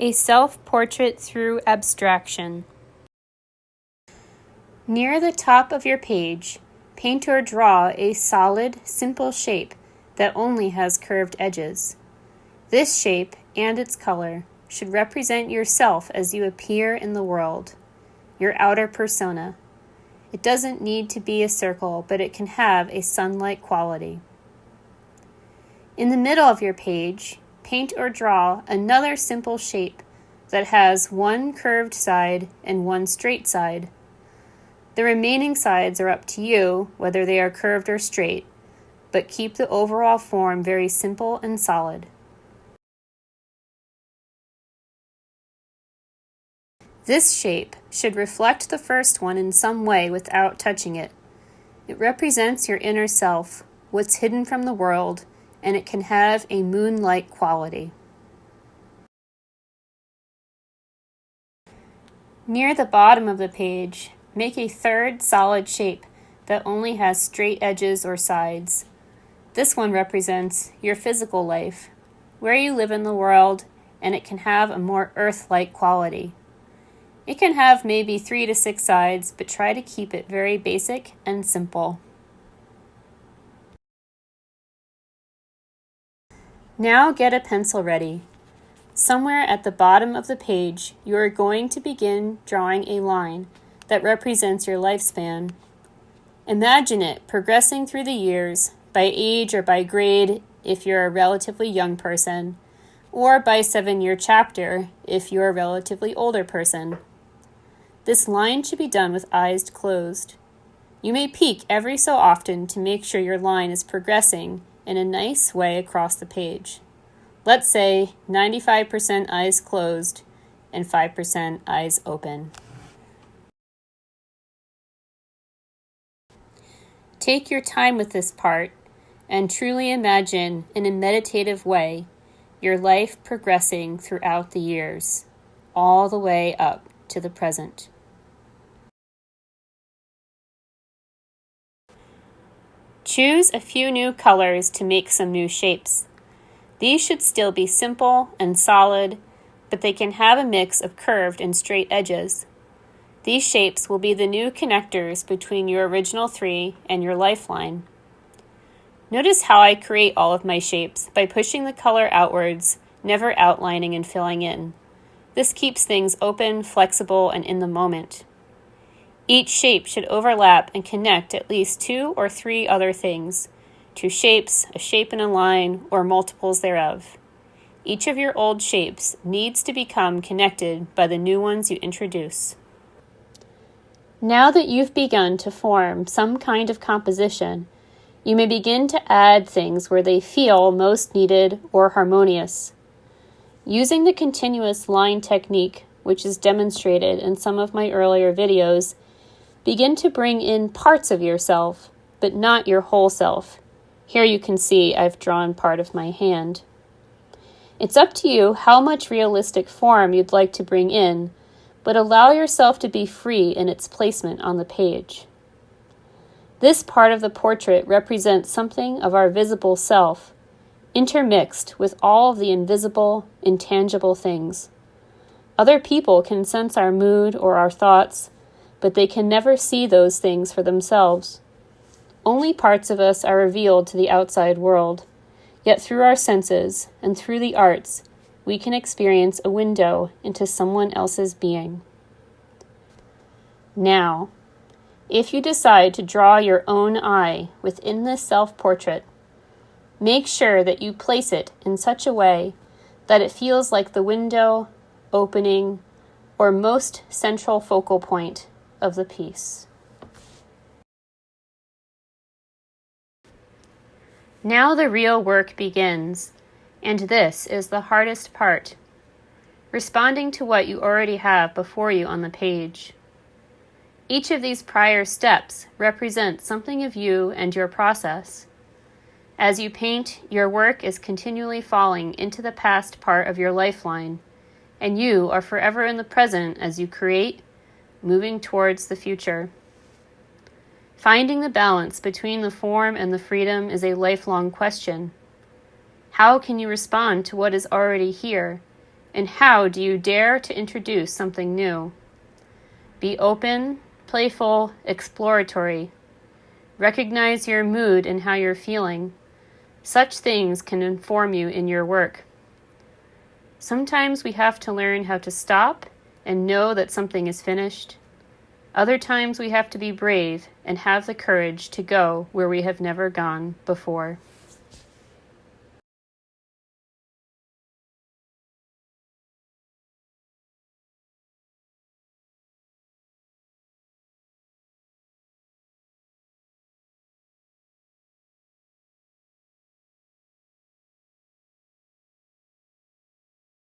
A self-portrait through abstraction. Near the top of your page, paint or draw a solid, simple shape that only has curved edges. This shape and its color should represent yourself as you appear in the world, your outer persona. It doesn't need to be a circle, but it can have a sun-like quality. In the middle of your page, paint or draw another simple shape that has one curved side and one straight side. The remaining sides are up to you, whether they are curved or straight, but keep the overall form very simple and solid. This shape should reflect the first one in some way without touching it. It represents your inner self, what's hidden from the world, and it can have a moon-like quality. Near the bottom of the page, make a third solid shape that only has straight edges or sides. This one represents your physical life, where you live in the world, and it can have a more earth-like quality. It can have maybe 3 to 6 sides, but try to keep it very basic and simple. Now get a pencil ready. Somewhere at the bottom of the page, you are going to begin drawing a line that represents your lifespan. Imagine it progressing through the years, by age or by grade if you're a relatively young person, or by 7-year chapter if you're a relatively older person. This line should be done with eyes closed. You may peek every so often to make sure your line is progressing in a nice way across the page. Let's say 95% eyes closed and 5% eyes open. Take your time with this part and truly imagine in a meditative way your life progressing throughout the years, all the way up to the present. Choose a few new colors to make some new shapes. These should still be simple and solid, but they can have a mix of curved and straight edges. These shapes will be the new connectors between your original 3 and your lifeline. Notice how I create all of my shapes by pushing the color outwards, never outlining and filling in. This keeps things open, flexible, and in the moment. Each shape should overlap and connect at least 2 or 3 other things, 2 shapes, a shape in a line, or multiples thereof. Each of your old shapes needs to become connected by the new ones you introduce. Now that you've begun to form some kind of composition, you may begin to add things where they feel most needed or harmonious. Using the continuous line technique, which is demonstrated in some of my earlier videos, begin to bring in parts of yourself, but not your whole self. Here you can see I've drawn part of my hand. It's up to you how much realistic form you'd like to bring in, but allow yourself to be free in its placement on the page. This part of the portrait represents something of our visible self, intermixed with all of the invisible, intangible things. Other people can sense our mood or our thoughts, but they can never see those things for themselves. Only parts of us are revealed to the outside world, yet through our senses and through the arts, we can experience a window into someone else's being. Now, if you decide to draw your own eye within this self-portrait, make sure that you place it in such a way that it feels like the window, opening, or most central focal point of the piece. Now the real work begins, and this is the hardest part, responding to what you already have before you on the page. Each of these prior steps represents something of you and your process. As you paint, your work is continually falling into the past part of your lifeline, and you are forever in the present as you create, moving towards the future. Finding the balance between the form and the freedom is a lifelong question. How can you respond to what is already here And how do you dare to introduce something new? Be open, playful, exploratory. Recognize your mood and how you're feeling. Such things can inform you in your work. Sometimes we have to learn how to stop and know that something is finished. Other times we have to be brave and have the courage to go where we have never gone before.